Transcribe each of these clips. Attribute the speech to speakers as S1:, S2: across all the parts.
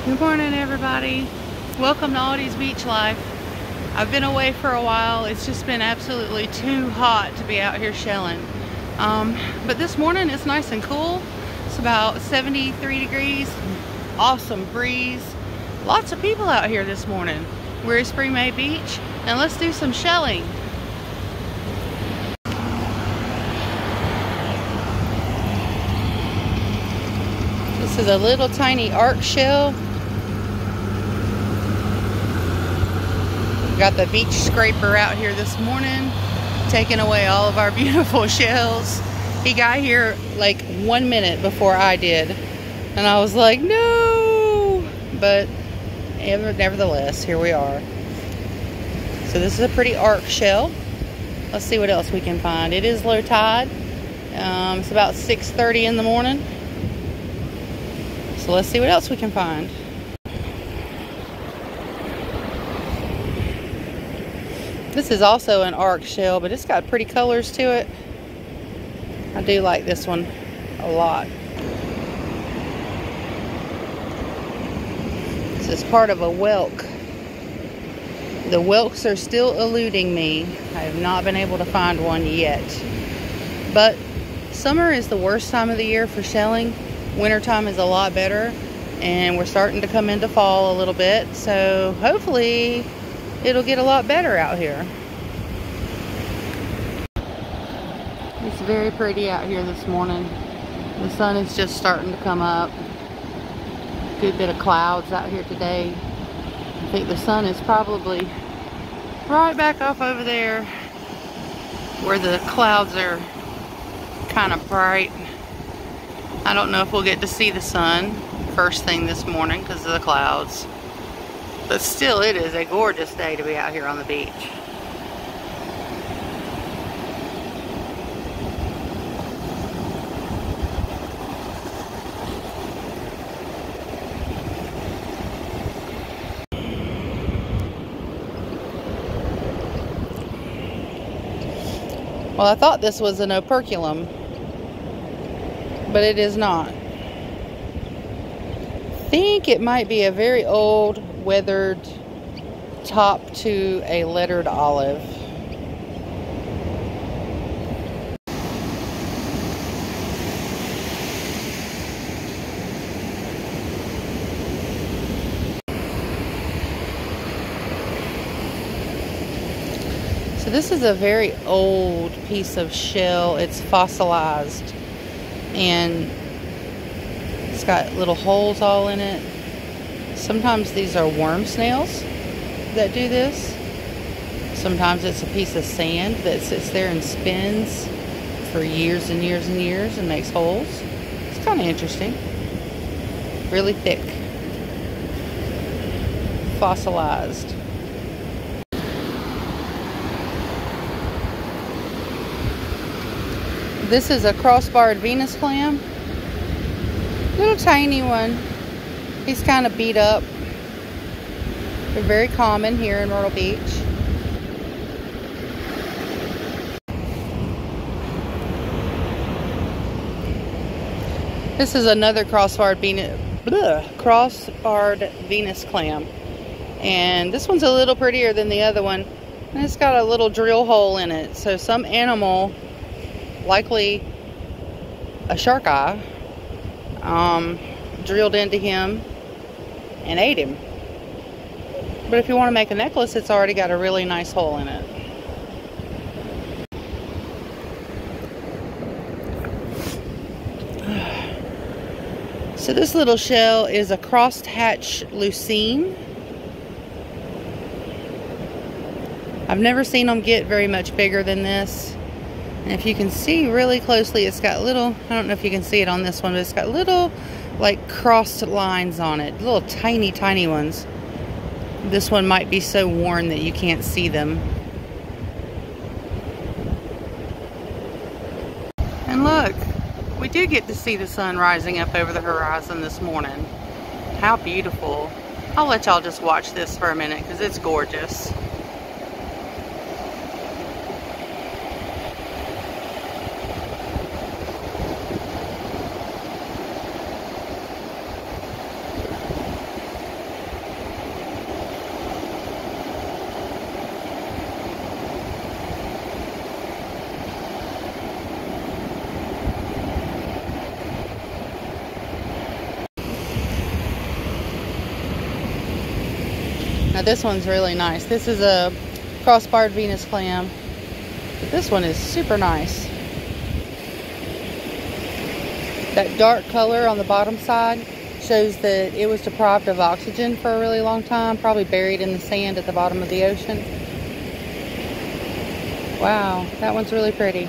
S1: Good morning, everybody. Welcome to Audie's Beach Life. I've been away for a while. It's just been absolutely too hot to be out here shelling. But this morning it's nice and cool. It's about 73 degrees. Awesome breeze. Lots of people out here this morning. We're at Springmaid Beach and let's do some shelling. This is a little tiny arc shell. Got the beach scraper out here this morning, taking away all of our beautiful shells. He got here like 1 minute before I did, and I was like, no! But nevertheless, here we are. So this is a pretty arc shell. Let's see what else we can find. It is low tide. It's about 6:30 in the morning. So let's see what else we can find. This is also an arc shell, but it's got pretty colors to it. I do like this one a lot. This is part of a whelk. The whelks are still eluding me. I have not been able to find one yet. But summer is the worst time of the year for shelling. Wintertime is a lot better. And we're starting to come into fall a little bit. So hopefully it'll get a lot better out here. It's very pretty out here this morning. The sun is just starting to come up. Good bit of clouds out here today. I think the sun is probably right back off over there where the clouds are kind of bright. I don't know if we'll get to see the sun first thing this morning because of the clouds. But still, it is a gorgeous day to be out here on the beach. Well, I thought this was an operculum, but it is not. I think it might be a very old, weathered top to a lettered olive. So this is a very old piece of shell. It's fossilized and it's got little holes all in it. Sometimes these are worm snails that do this. Sometimes it's a piece of sand that sits there and spins for years and years and years and makes holes. It's kind of interesting. Really thick. Fossilized. This is a crossbarred Venus clam. Little tiny one. He's kind of beat up. They're very common here in Myrtle Beach. This is another crossbarred Venus clam. And this one's a little prettier than the other one. And it's got a little drill hole in it. So some animal, likely a shark eye, drilled into him and ate him. But if you want to make a necklace, it's already got a really nice hole in it. So this little shell is a crosshatch lucine. I've never seen them get very much bigger than this. And if you can see really closely, it's got little, I don't know if you can see it on this one, but it's got little like crossed lines on it. Little tiny, tiny ones. This one might be so worn that you can't see them. And look, we do get to see the sun rising up over the horizon this morning. How beautiful. I'll let y'all just watch this for a minute because it's gorgeous. Now this one's really nice. This is a crossbarred Venus clam. But this one is super nice. That dark color on the bottom side shows that it was deprived of oxygen for a really long time, probably buried in the sand at the bottom of the ocean. Wow, that one's really pretty.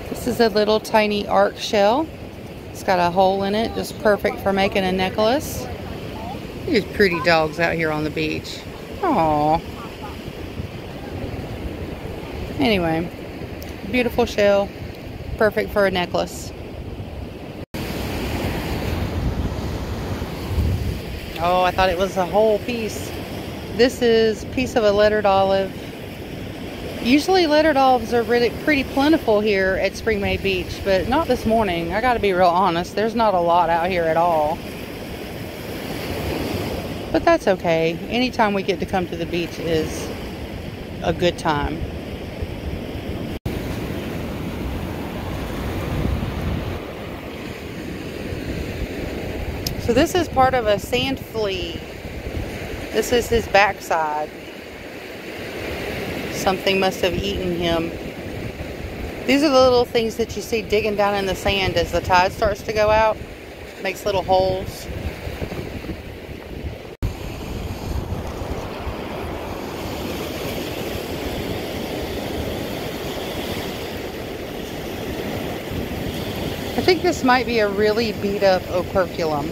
S1: This is a little tiny arc shell. It's got a hole in it, just perfect for making a necklace. These pretty dogs out here on the beach. Aww. Anyway, beautiful shell, perfect for a necklace. Oh, I thought it was a whole piece. This is a piece of a lettered olive. Usually lettered olives are really pretty plentiful here at Springmaid Beach, but not this morning. I gotta be real honest, there's not a lot out here at all. But that's okay. Anytime we get to come to the beach is a good time. So this is part of a sand flea. This is his backside. Something must have eaten him. These are the little things that you see digging down in the sand as the tide starts to go out. Makes little holes. I think this might be a really beat up operculum.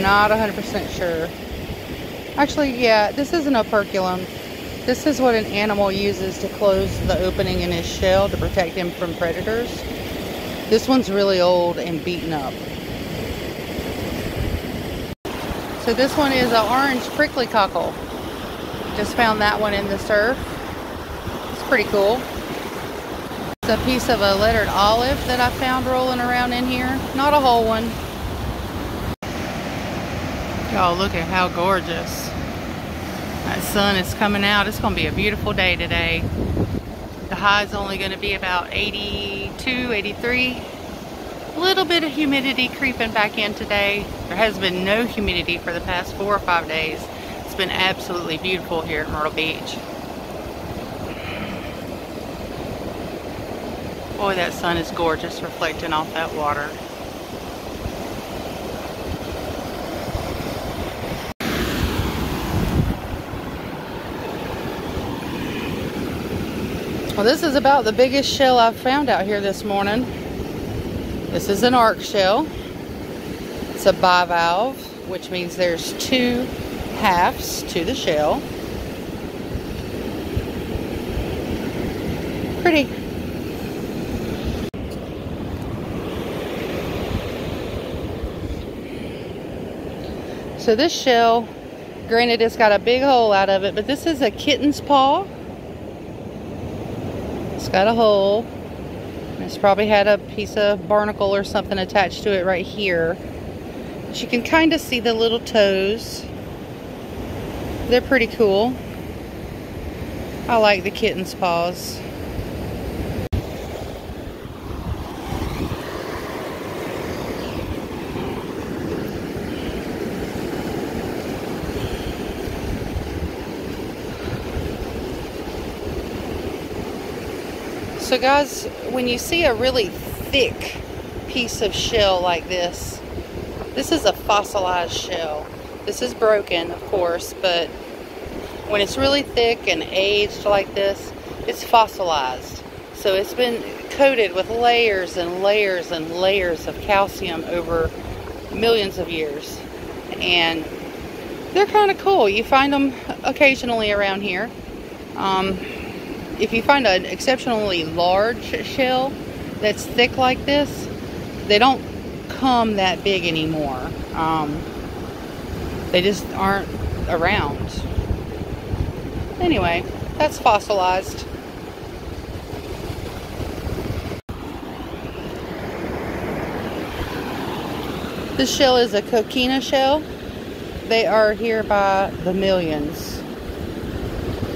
S1: Not 100% sure. Actually, yeah, this is an operculum. This is what an animal uses to close the opening in his shell to protect him from predators. This one's really old and beaten up. So this one is an orange prickly cockle. Just found that one in the surf. It's pretty cool. It's a piece of a lettered olive that I found rolling around in here. Not a whole one. Y'all, look at how gorgeous. That sun is coming out. It's going to be a beautiful day today. The high's only going to be about 82, 83. A little bit of humidity creeping back in today. There has been no humidity for the past 4 or 5 days. It's been absolutely beautiful here at Myrtle Beach. Boy, that sun is gorgeous reflecting off that water. Well, this is about the biggest shell I've found out here this morning. This is an arc shell. It's a bivalve, which means there's 2 halves to the shell. Pretty. So this shell, granted it's got a big hole out of it, but this is a kitten's paw. It's got a hole. It's probably had a piece of barnacle or something attached to it right here. But you can kind of see the little toes. They're pretty cool. I like the kitten's paws. So guys, when you see a really thick piece of shell like this, this is a fossilized shell. This is broken, of course, but when it's really thick and aged like this, it's fossilized. So it's been coated with layers and layers and layers of calcium over millions of years. And they're kind of cool. You find them occasionally around here. If you find an exceptionally large shell that's thick like this, they don't come that big anymore. They just aren't around. Anyway, that's fossilized. This shell is a coquina shell. They are here by the millions.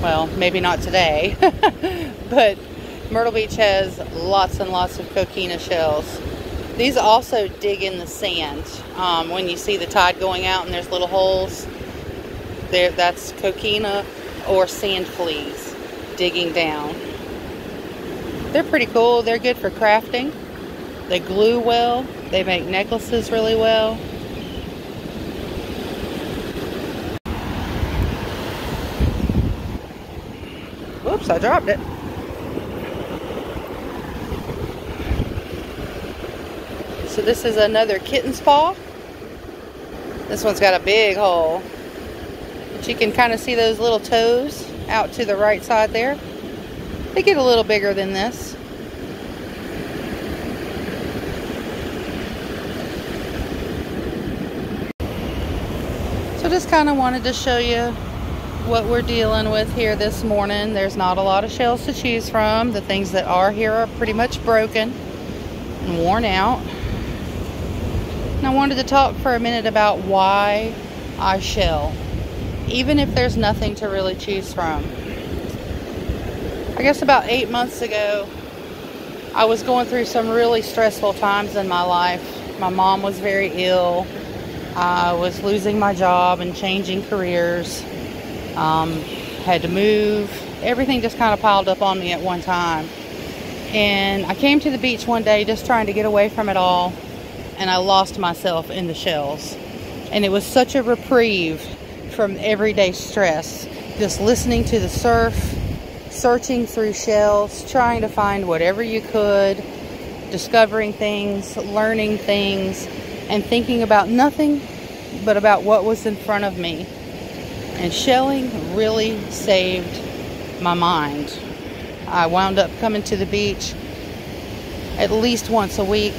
S1: Well, maybe not today, but Myrtle Beach has lots and lots of coquina shells. These also dig in the sand. When you see the tide going out and there's little holes, there, that's coquina or sand fleas digging down. They're pretty cool. They're good for crafting. They glue well. They make necklaces really well. Oops, I dropped it. So this is another kitten's paw. This one's got a big hole. But you can kind of see those little toes out to the right side there. They get a little bigger than this. So just kind of wanted to show you what we're dealing with here this morning. There's not a lot of shells to choose from. The things that are here are pretty much broken and worn out. And I wanted to talk for a minute about why I shell, even if there's nothing to really choose from. I guess about 8 months ago, I was going through some really stressful times in my life. My mom was very ill. I was losing my job and changing careers. Had to move. Everything just kind of piled up on me at one time. And I came to the beach one day just trying to get away from it all, and I lost myself in the shells. And it was such a reprieve from everyday stress. Just listening to the surf, searching through shells, trying to find whatever you could, discovering things, learning things, and thinking about nothing but about what was in front of me. And shelling really saved my mind. I wound up coming to the beach at least once a week,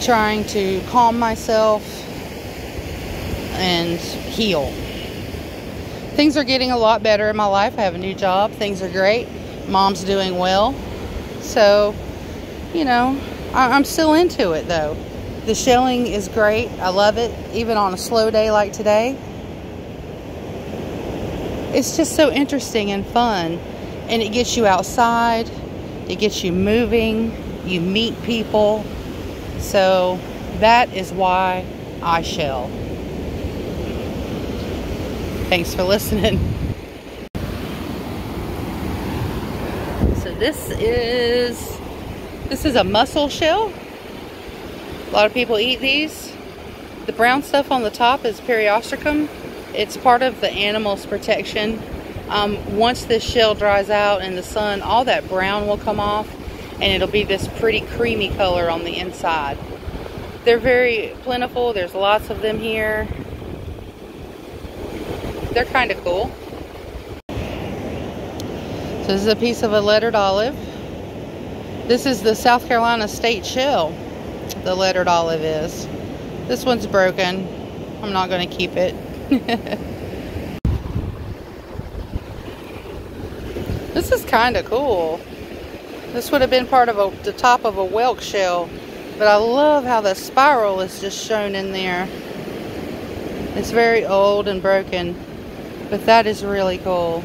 S1: trying to calm myself and heal. Things are getting a lot better in my life. I have a new job. Things are great. Mom's doing well. So, you know, I'm still into it though. The shelling is great. I love it. Even on a slow day like today. It's just so interesting and fun. And it gets you outside. It gets you moving. You meet people. So that is why I shell. Thanks for listening. So this is a mussel shell. A lot of people eat these. The brown stuff on the top is periostracum. It's part of the animal's protection. Once this shell dries out in the sun, all that brown will come off and it'll be this pretty creamy color on the inside. They're very plentiful. There's lots of them here. They're kind of cool. So this is a piece of a lettered olive. This is the South Carolina state shell, the lettered olive is. This one's broken. I'm not going to keep it. This is kind of cool. This would have been part of the top of a whelk shell, but I love how the spiral is just shown in there. It's very old and broken, but that is really cool.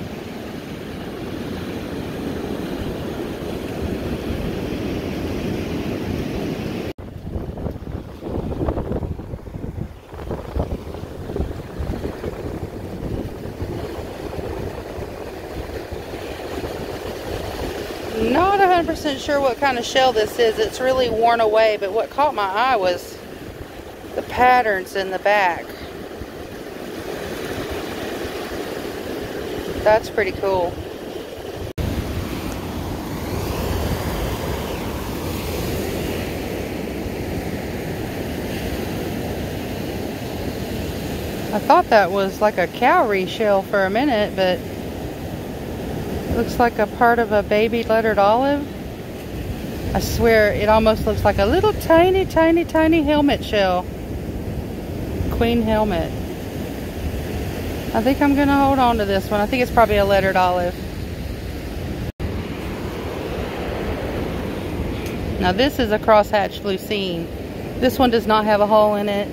S1: Not 100% sure what kind of shell this is. It's really worn away, but what caught my eye was the patterns in the back. That's pretty cool. I thought that was like a cowrie shell for a minute, but looks like a part of a baby lettered olive. I swear it almost looks like a little tiny helmet shell. Queen helmet. I think I'm gonna hold on to this one. I think it's probably a lettered olive. Now this is a crosshatched lucine. This one does not have a hole in it,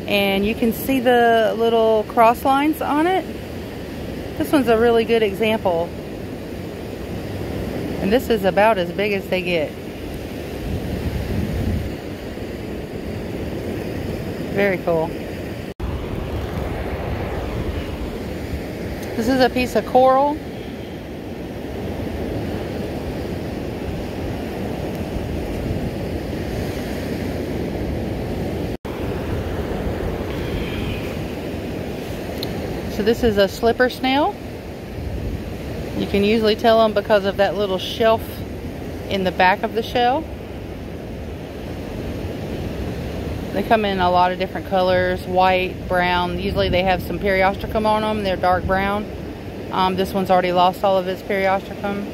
S1: and you can see the little cross lines on it. This one's a really good example. And this is about as big as they get. Very cool. This is a piece of coral. So this is a slipper snail. You can usually tell them because of that little shelf in the back of the shell. They come in a lot of different colors, white, brown. Usually they have some periostracum on them. They're dark brown. This one's already lost all of its periostracum.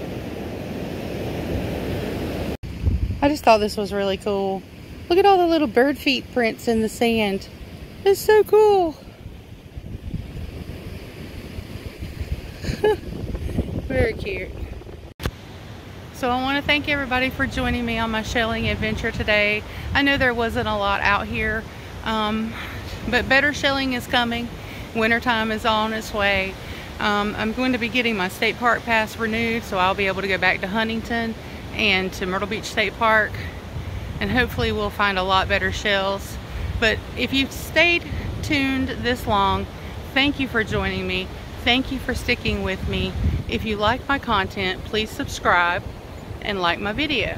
S1: I just thought this was really cool. Look at all the little bird feet prints in the sand. It's so cool. Very cute. So I want to thank everybody for joining me on my shelling adventure today. I know there wasn't a lot out here, but better shelling is coming. Wintertime is on its way. I'm going to be getting my state park pass renewed, so I'll be able to go back to Huntington and to Myrtle Beach State Park, and hopefully we'll find a lot better shells. But if you've stayed tuned this long, thank you for joining me. Thank you for sticking with me. If you like my content, please subscribe and like my video.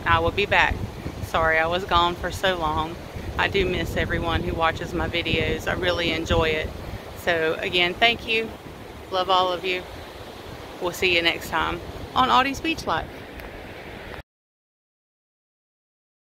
S1: I will be back. Sorry I was gone for so long. I do miss everyone who watches my videos. I really enjoy it. So again, thank you. Love all of you. We'll see you next time on Audie's Beach Life.